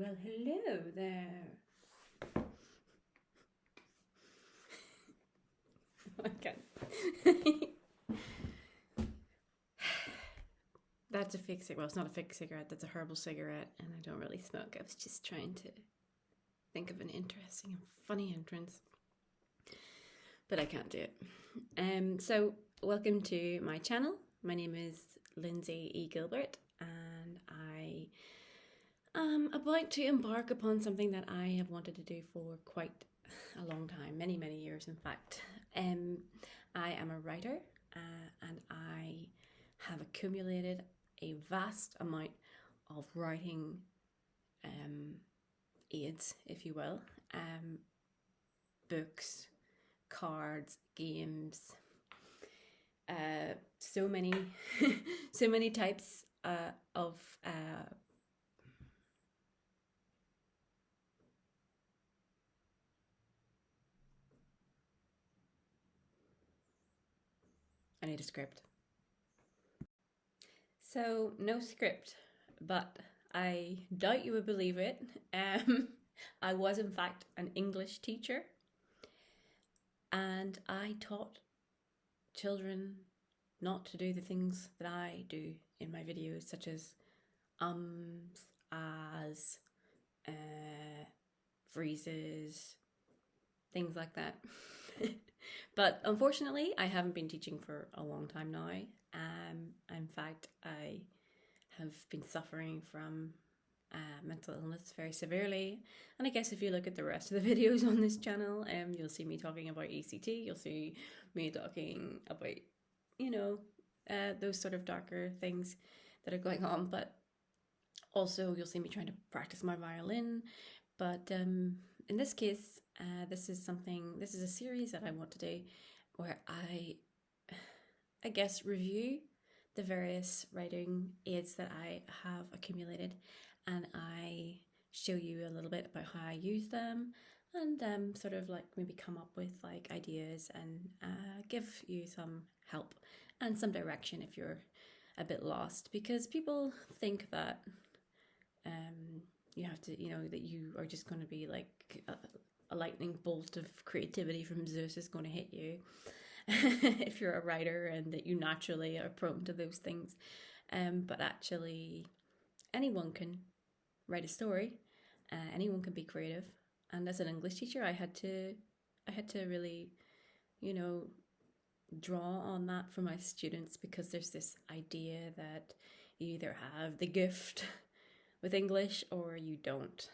Well, hello there. Okay. That's a fake cigarette. Well, it's not a fake cigarette. That's a herbal cigarette, and I don't really smoke. I was just trying to think of an interesting and funny entrance, but I can't do it. So welcome to my channel. My name is Lyndsay E. Gilbert, and I am about to embark upon something that I have wanted to do for quite a long time, many years in fact. I am a writer, and I have accumulated a vast amount of writing aids, if you will, books, cards, games, so many so many types of I need a script. So no script, but I doubt you would believe it. I was in fact an English teacher, and I taught children not to do the things that I do in my videos, such as as, freezes, things like that. But unfortunately, I haven't been teaching for a long time now. In fact, I have been suffering from mental illness very severely. And I guess if you look at the rest of the videos on this channel, you'll see me talking about ECT. You'll see me talking about, those sort of darker things that are going on. But also you'll see me trying to practice my violin. But in this case, this is a series that I want to do where I guess review the various writing aids that I have accumulated, and I show you a little bit about how I use them, and sort of like maybe come up with like ideas and give you some help and some direction if you're a bit lost, because people think that you have to, that you are just going to be like a lightning bolt of creativity from Zeus is going to hit you if you're a writer, and that you naturally are prone to those things. But actually, anyone can write a story. Anyone can be creative. And as an English teacher, I had to really, draw on that for my students, because there's this idea that you either have the gift with English or you don't.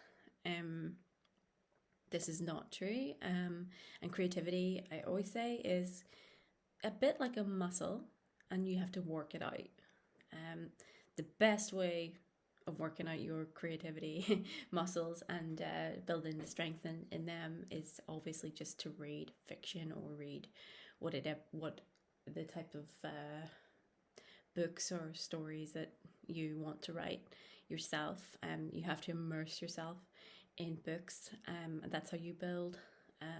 This is not true. And creativity, I always say, is a bit like a muscle, and you have to work it out. The best way of working out your creativity muscles and building the strength in them is obviously just to read fiction or read what the type of books or stories that you want to write yourself. You have to immerse yourself in books, and that's how you build.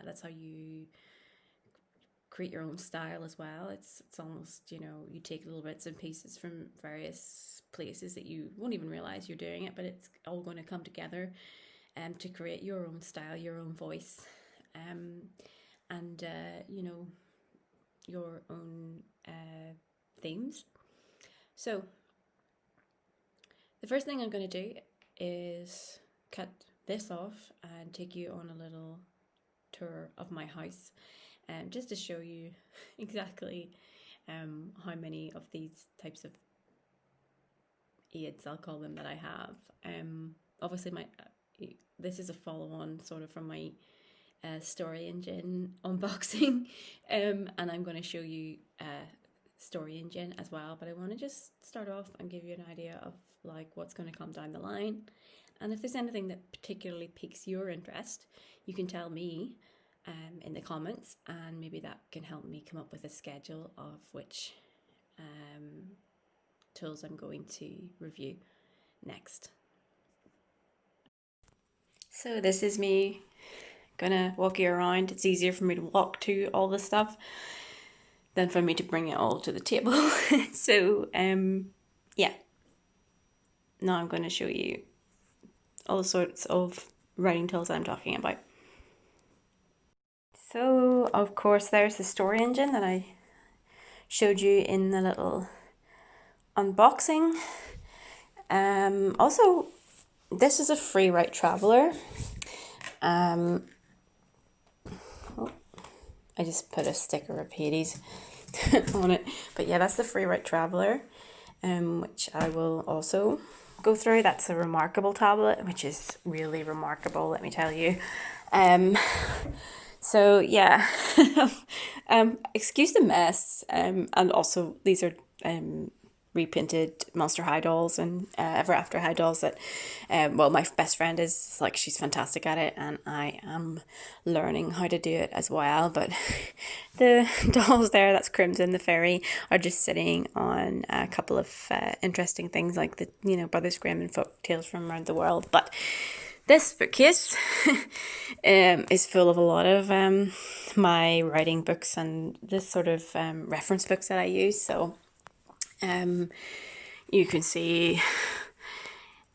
That's how you create your own style as well. It's almost, you take little bits and pieces from various places that you won't even realize you're doing it, but it's all going to come together to create your own style, your own voice, and your own themes. So the first thing I'm going to do is cut this off and take you on a little tour of my house, just to show you exactly how many of these types of aids, I'll call them, that I have. Obviously this is a follow-on sort of from my Story Engine unboxing, and I'm going to show you Story Engine as well, but I want to just start off and give you an idea of like what's going to come down the line. And if there's anything that particularly piques your interest, you can tell me in the comments, and maybe that can help me come up with a schedule of which tools I'm going to review next. So this is me gonna walk you around. It's easier for me to walk to all the stuff than for me to bring it all to the table. So yeah, now I'm going to show you all sorts of writing tools that I'm talking about. So, of course, there's the story engine that I showed you in the little unboxing. Also, this is a free write traveler. Oh, I just put a sticker of Hades on it, but yeah, that's the free write traveler, which I will also go through. That's a remarkable tablet, which is really remarkable, let me tell you. So yeah, excuse the mess, and also these are reprinted Monster High dolls and Ever After High dolls that, well, my best friend is like, she's fantastic at it, and I am learning how to do it as well. But the dolls there, that's Crimson the Fairy, are just sitting on a couple of interesting things like the, you know, Brothers Grimm and folk tales from around the world. But this bookcase is full of a lot of my writing books and this sort of reference books that I use. So you can see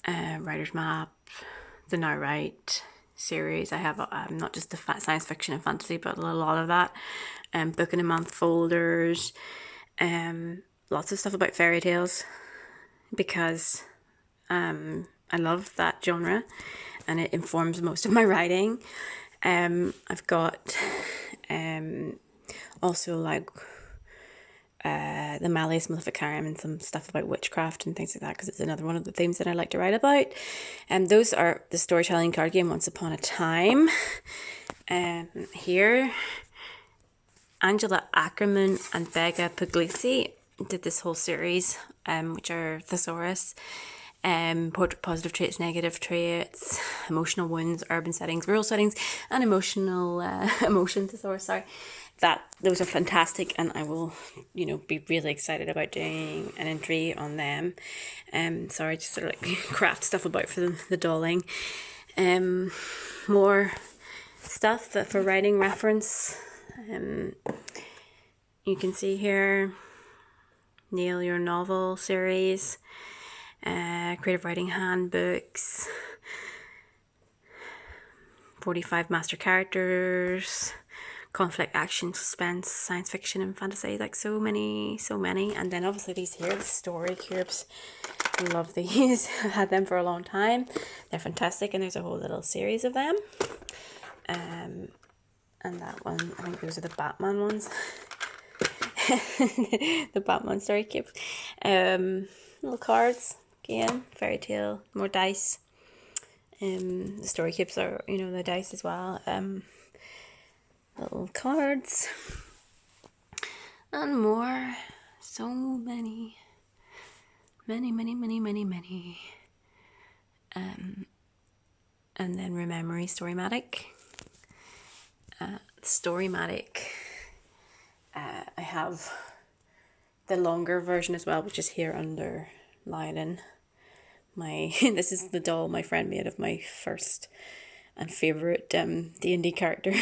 Writer's Map, the Now Write series. I have not just the science fiction and fantasy, but a lot of that. Book in a Month folders, lots of stuff about fairy tales, because I love that genre and it informs most of my writing. I've got also like the Malleus Maleficarum and some stuff about witchcraft and things like that, because it's another one of the themes that I like to write about. And those are the storytelling card game Once Upon a Time. Here, Angela Ackerman and Becca Puglisi did this whole series, which are thesaurus, positive traits, negative traits, emotional wounds, urban settings, rural settings, and emotional emotion thesaurus. Sorry. Those are fantastic, and I will, you know, be really excited about doing an entry on them. Sorry, just sort of like craft stuff about for the dolling. More stuff that for writing reference. You can see here, Nail Your Novel series, creative writing handbooks, 45 master characters, conflict, action, suspense, science fiction and fantasy, like so many. And then obviously these here, the story cubes. I love these. I've had them for a long time. They're fantastic, and there's a whole little series of them. And that one, I think those are the Batman ones. The Batman story cubes. Little cards, again, fairy tale, more dice. The story cubes are, you know, the dice as well. Little cards and more. So many. And then Rememory Storymatic. Storymatic. I have the longer version as well, which is here under Lydon. This is the doll my friend made of my first and favourite D&D character,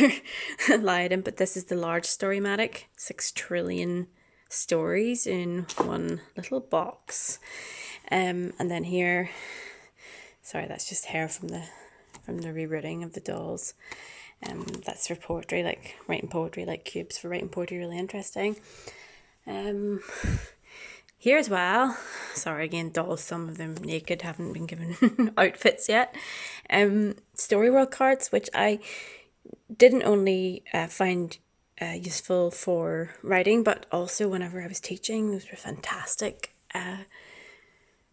Lydon, but this is the large Storymatic, 6 trillion stories in one little box. And then here, sorry, that's just hair from the rerouting of the dolls. That's for poetry, like writing poetry, like cubes for writing poetry, really interesting. Here as well, sorry again, dolls, some of them naked, haven't been given outfits yet. Story world cards, which I didn't only find useful for writing, but also whenever I was teaching. Those were fantastic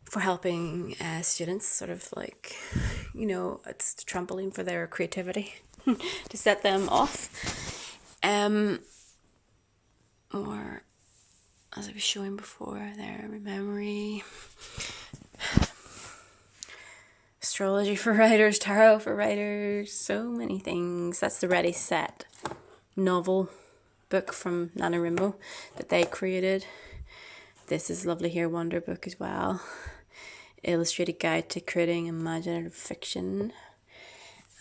for helping students, sort of like, you know, it's a trampoline for their creativity to set them off. Or, as I was showing before there, memory, astrology for writers, tarot for writers, so many things. That's the Ready Set novel book from NaNoWriMo that they created. This is lovely here, Wonder book as well. Illustrated Guide to Creating Imaginative Fiction.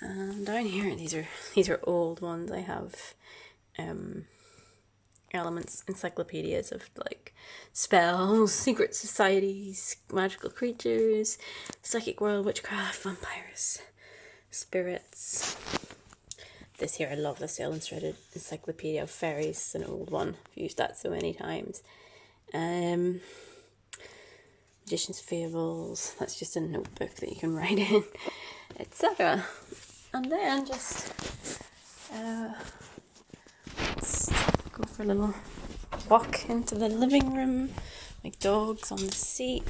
And down here, these are old ones. I have elements, encyclopedias of like spells, secret societies, magical creatures, psychic world, witchcraft, vampires, spirits. This here, I love this illustrated encyclopedia of fairies, an old one. I've used that so many times. Magician's Fables, that's just a notebook that you can write in, etc. And then just let's go for a little walk into the living room. My dog's on the seat.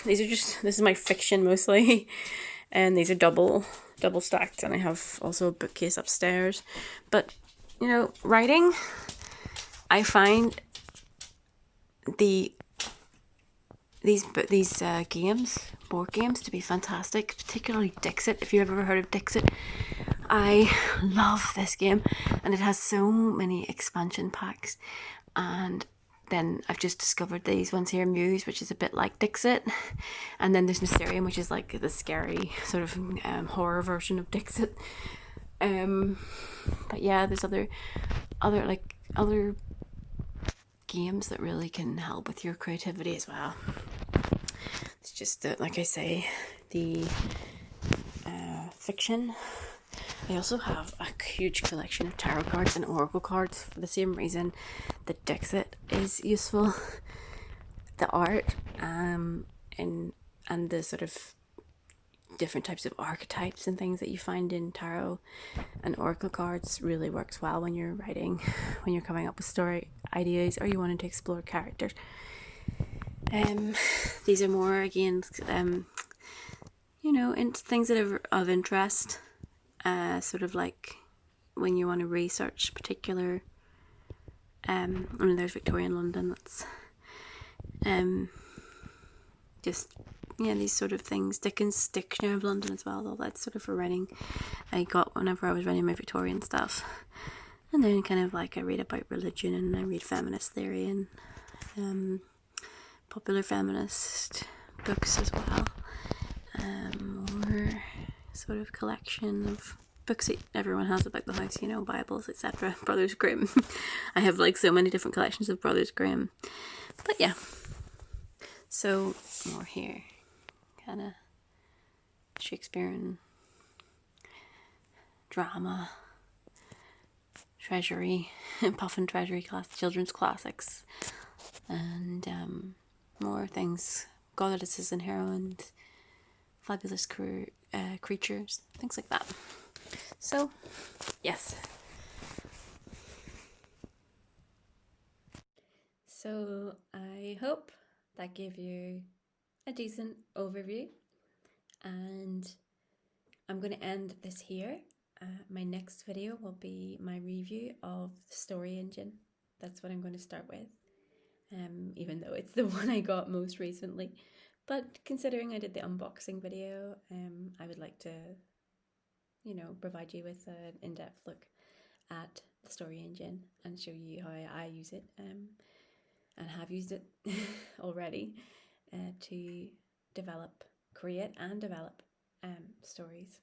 This is my fiction mostly, and these are double stacked, and I have also a bookcase upstairs. But you know, writing, I find these games, board games, to be fantastic, particularly Dixit. If you've ever heard of Dixit, I love this game, and it has so many expansion packs. And then I've just discovered these ones here, Muse, which is a bit like Dixit, and then there's Mysterium, which is like the scary sort of horror version of Dixit. But yeah, there's other games that really can help with your creativity as well. It's just that, like I say, the fiction. I also have a huge collection of tarot cards and oracle cards for the same reason that Dixit is useful. The art and the sort of different types of archetypes and things that you find in tarot and oracle cards really works well when you're writing, when you're coming up with story ideas or you wanted to explore characters. These are more, again, into things that are of interest, sort of like when you want to research particular, there's Victorian London, that's just, yeah, these sort of things. Dickens' Dictionary of London as well, all that's sort of for writing I got whenever I was writing my Victorian stuff. And then kind of like I read about religion, and I read feminist theory and popular feminist books as well. Or sort of collection of books that everyone has about the house, Bibles, etc. Brothers Grimm. I have like so many different collections of Brothers Grimm. But yeah. So more here. Kind of Shakespearean drama, treasury, Puffin Treasury children's classics, and more things, goddesses and heroines, fabulous creatures, things like that. So, yes. So I hope that gave you a decent overview, and I'm going to end this here. My next video will be my review of the Story Engine. That's what I'm going to start with, even though it's the one I got most recently. But considering I did the unboxing video, I would like to, provide you with an in-depth look at the Story Engine and show you how I use it, and have used it already to create and develop stories.